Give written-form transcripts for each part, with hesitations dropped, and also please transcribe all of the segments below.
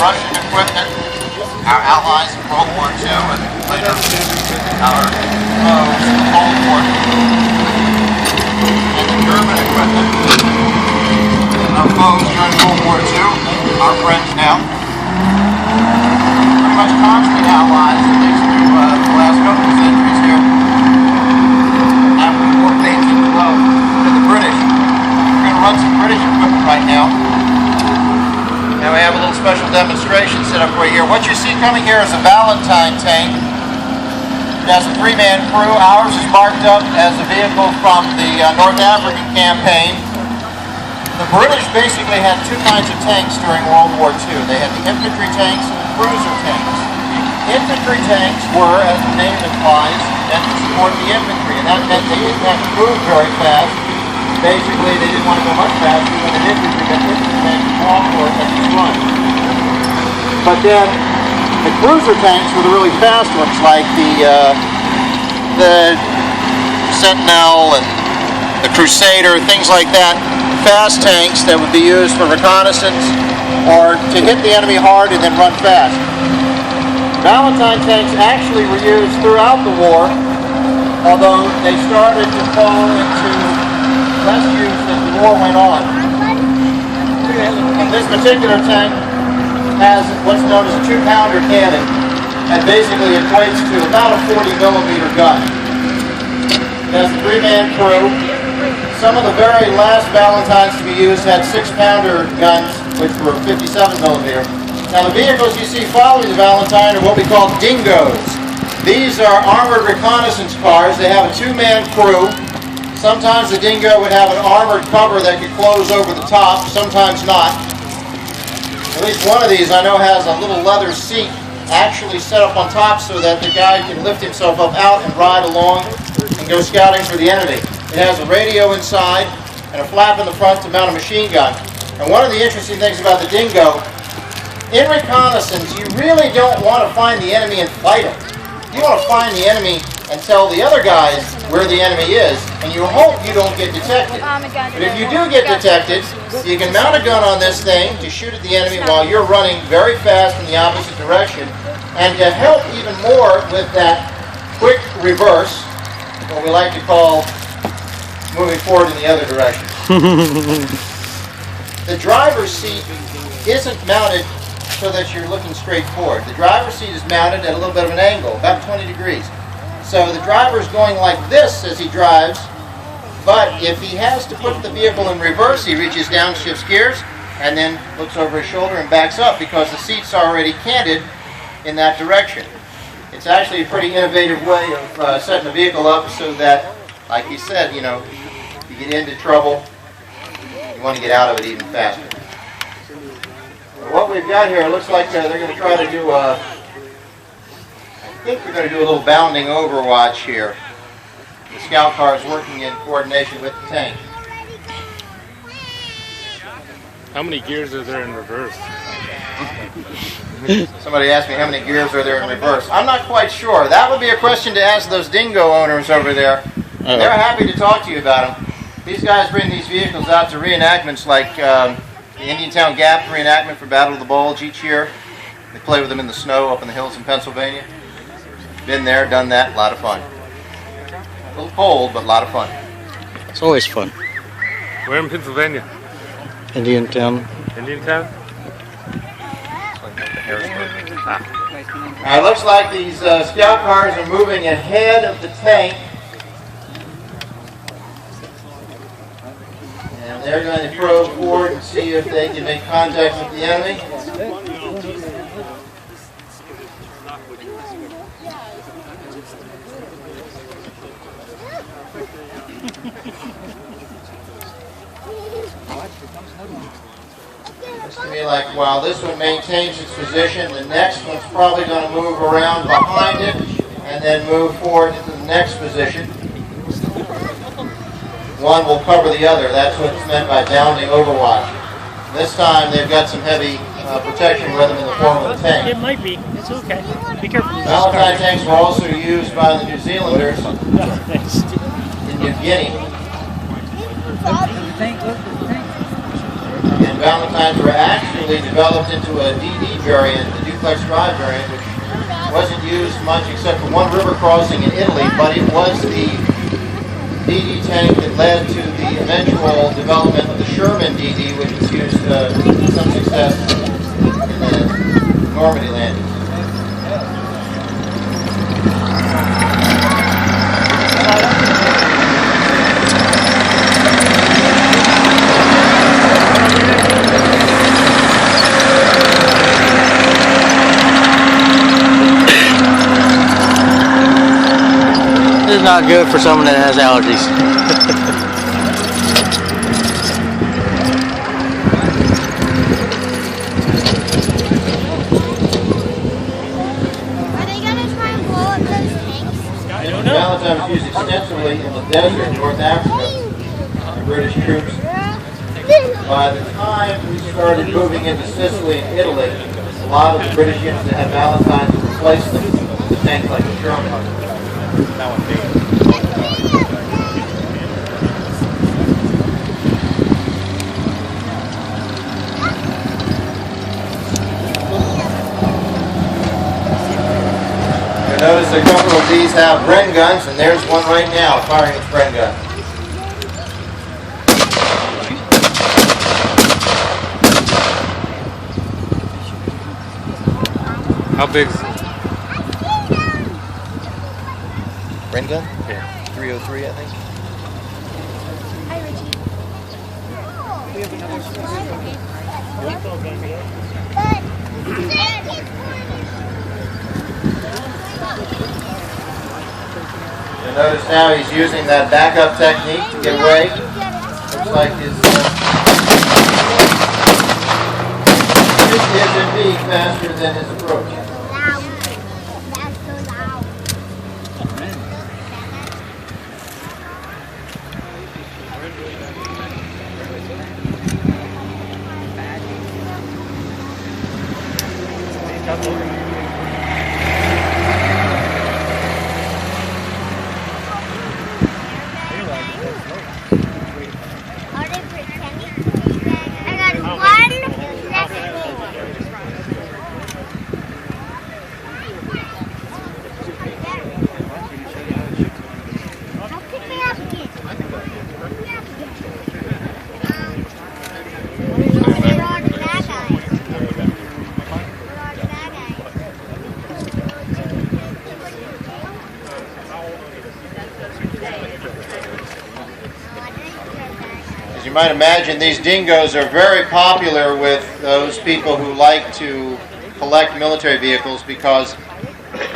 Russian equipment, our allies in World War II, and later our foes in Cold War, and the German equipment, our foes during World War II, our friends now. Pretty much constant allies, at least through the last couple of centuries here. After the war fades into love to the British. We're going to run some British equipment right now. And we have a little special demonstration set up for you here. What you see coming here is a Valentine tank. It has a 3-man crew. Ours is marked up as a vehicle from the North African campaign. The British basically had two kinds of tanks during World War II. They had the infantry tanks and the cruiser tanks. Infantry tanks were, as the name implies, meant to support the infantry, and that meant they didn't have to move very fast. Basically, they didn't want to go much faster than an infantry tank could walk or at least run. But then, the cruiser tanks were the really fast ones, like the Sentinel and the Crusader, things like that. Fast tanks that would be used for reconnaissance or to hit the enemy hard and then run fast. Valentine tanks actually were used throughout the war, although they started to fall into less use as the war went on. This particular tank has what's known as a 2-pounder cannon, and basically equates to about a 40mm gun. It has a 3-man crew. Some of the very last Valentines to be used had 6-pounder guns, which were 57mm. Now the vehicles you see following the Valentine are what we call Dingos. These are armored reconnaissance cars. They have a 2-man crew. Sometimes the Dingo would have an armored cover that could close over the top, sometimes not. At least one of these I know has a little leather seat actually set up on top so that the guy can lift himself up out and ride along and go scouting for the enemy. It has a radio inside and a flap in the front to mount a machine gun. And one of the interesting things about the Dingo, in reconnaissance, you really don't want to find the enemy and fight him. You want to find the enemy and tell the other guys where the enemy is, and you hope you don't get detected. But if you do get detected, you can mount a gun on this thing to shoot at the enemy while you're running very fast in the opposite direction. And to help even more with that quick reverse, what we like to call moving forward in the other direction. The driver's seat isn't mounted so that you're looking straight forward. The driver's seat is mounted at a little bit of an angle, about 20 degrees. So the driver's going like this as he drives, but if he has to put the vehicle in reverse, he reaches down, shifts gears, and then looks over his shoulder and backs up because the seat's already canted in that direction. It's actually a pretty innovative way of setting the vehicle up so that, like he said, you know, if you get into trouble, you want to get out of it even faster. What we've got here, it looks like they're going to try to do I think we're going to do a little bounding Overwatch here. The scout car is working in coordination with the tank. How many gears are there in reverse? Somebody asked me how many gears are there in reverse. I'm not quite sure. That would be a question to ask those Dingo owners over there. They're happy to talk to you about them. These guys bring these vehicles out to reenactments like the Indiantown Gap reenactment for Battle of the Bulge each year. They play with them in the snow up in the hills in Pennsylvania. Been there, done that, a lot of fun. A little cold, but a lot of fun. It's always fun. Where in Pennsylvania? Indiantown. Indiantown? It looks like these scout cars are moving ahead of the tank. And they're going to probe forward and see if they can make contact with the enemy. Looks to me like while this one maintains its position, the next one's probably going to move around behind it and then move forward into the next position. One will cover the other. That's what's meant by bounding Overwatch. This time they've got some heavy protection with them in the form of a tank. It might be. It's okay. Be careful. Valentine tanks were also used by the New Zealanders in New Guinea. And Valentines were actually developed into a DD variant, the duplex drive variant, which wasn't used much except for one river crossing in Italy, but it was the DD tank that led to the eventual development of the Sherman DD, which was used with some success in the Normandy landings. This is not good for someone that has allergies. Are they going to try and blow up those tanks? I don't know. Valentine was used extensively in the desert in North Africa by British troops. By the time we started moving into Sicily and Italy, a lot of the British units that had Valentines replaced them with tanks like the Sherman. You'll notice a couple of these have Bren guns, and there's one right now firing its Bren gun. How big is it? Bren gun? Yeah. 303, I think. Hi, Richie. We have You'll notice now he's using that backup technique to get away. Looks like his is indeed faster than his approach. That's so loud. Are they pretending? I got one. Let's go. Pick me up again. Pick me up again. Where are the bad guys? Where are the bad guys? As you might imagine, these dingoes are very popular with those people who like to collect military vehicles because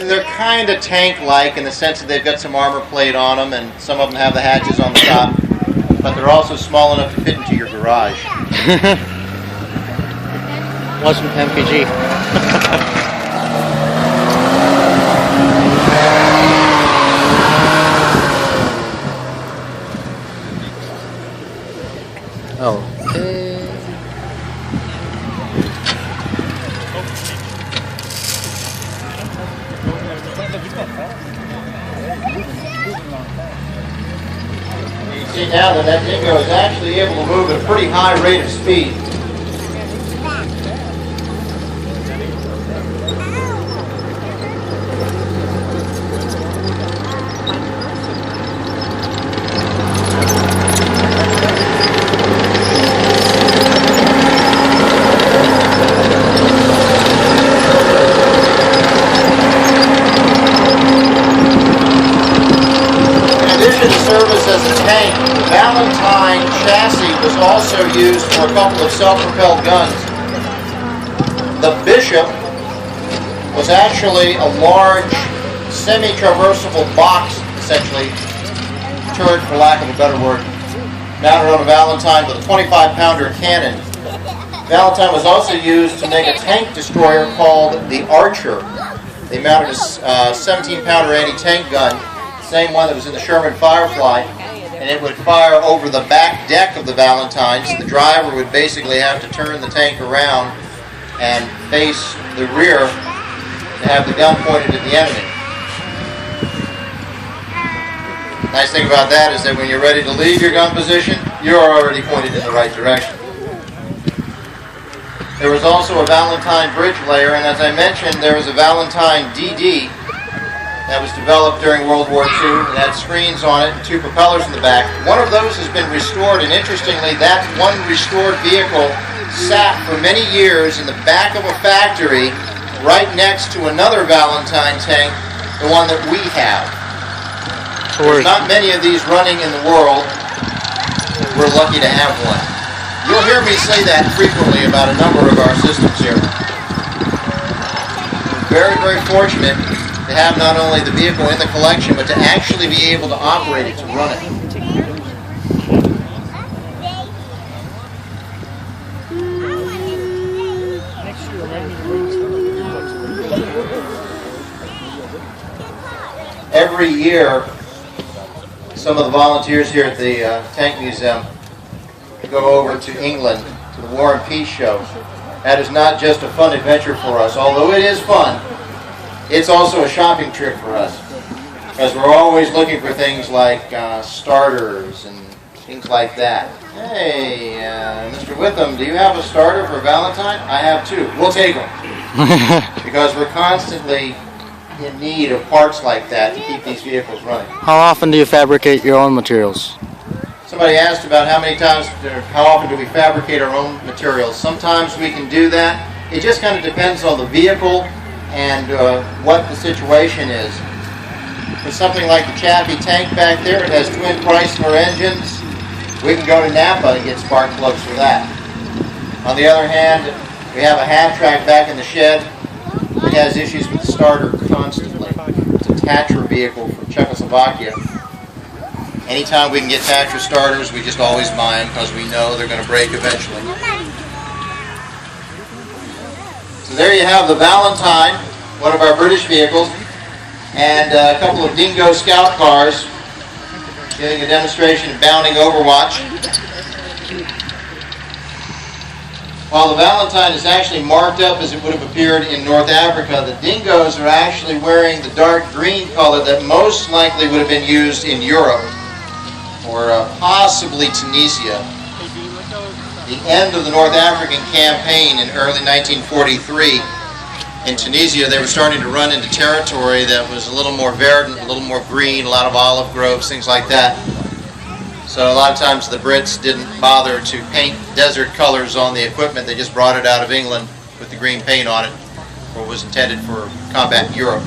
they're kind of tank-like in the sense that they've got some armor plate on them and some of them have the hatches on the top, but they're also small enough to fit into your garage. Wasn't MPG. Okay. You can see now that that dingo is actually able to move at a pretty high rate of speed. Service as a tank, the Valentine chassis was also used for a couple of self-propelled guns. The Bishop was actually a large semi-traversable box, essentially, turret for lack of a better word, mounted on a Valentine with a 25-pounder cannon. Valentine was also used to make a tank destroyer called the Archer. They mounted a 17-pounder anti-tank gun, same one that was in the Sherman Firefly, and it would fire over the back deck of the Valentine, so the driver would basically have to turn the tank around and face the rear to have the gun pointed at the enemy. Nice thing about that is that when you're ready to leave your gun position, you're already pointed in the right direction. There was also a Valentine bridge layer, and as I mentioned, there was a Valentine DD that was developed during World War II. It had screens on it and 2 propellers in the back. One of those has been restored, and interestingly, that one restored vehicle sat for many years in the back of a factory right next to another Valentine tank, the one that we have. There's not many of these running in the world. We're lucky to have one. You'll hear me say that frequently about a number of our systems here. We're very, very fortunate to have not only the vehicle in the collection, but to actually be able to operate it, to run it. Every year, some of the volunteers here at the Tank Museum go over to England to the War and Peace show. That is not just a fun adventure for us. Although it is fun, it's also a shopping trip for us, because we're always looking for things like starters and things like that. Hey, Mr. Witham, do you have a starter for Valentine? I have 2. We'll take them, because we're constantly in need of parts like that to keep these vehicles running. How often do you fabricate your own materials? Somebody asked about how many times, or how often do we fabricate our own materials. Sometimes we can do that. It just kind of depends on the vehicle and what the situation is. For something like the Chaffee tank back there, it has twin Chrysler engines. We can go to Napa and get spark plugs for that. On the other hand, we have a half track back in the shed. It has issues with the starter constantly. It's a Tatra vehicle from Czechoslovakia. Anytime we can get Tatra starters, we just always buy them because we know they're going to break eventually. So there you have the Valentine, one of our British vehicles, and a couple of Dingo scout cars giving a demonstration of bounding Overwatch. While the Valentine is actually marked up as it would have appeared in North Africa, the Dingos are actually wearing the dark green color that most likely would have been used in Europe, or possibly Tunisia. The end of the North African campaign in early 1943, in Tunisia, they were starting to run into territory that was a little more verdant, a little more green, a lot of olive groves, things like that. So a lot of times the Brits didn't bother to paint desert colors on the equipment. They just brought it out of England with the green paint on it, or was intended for combat in Europe.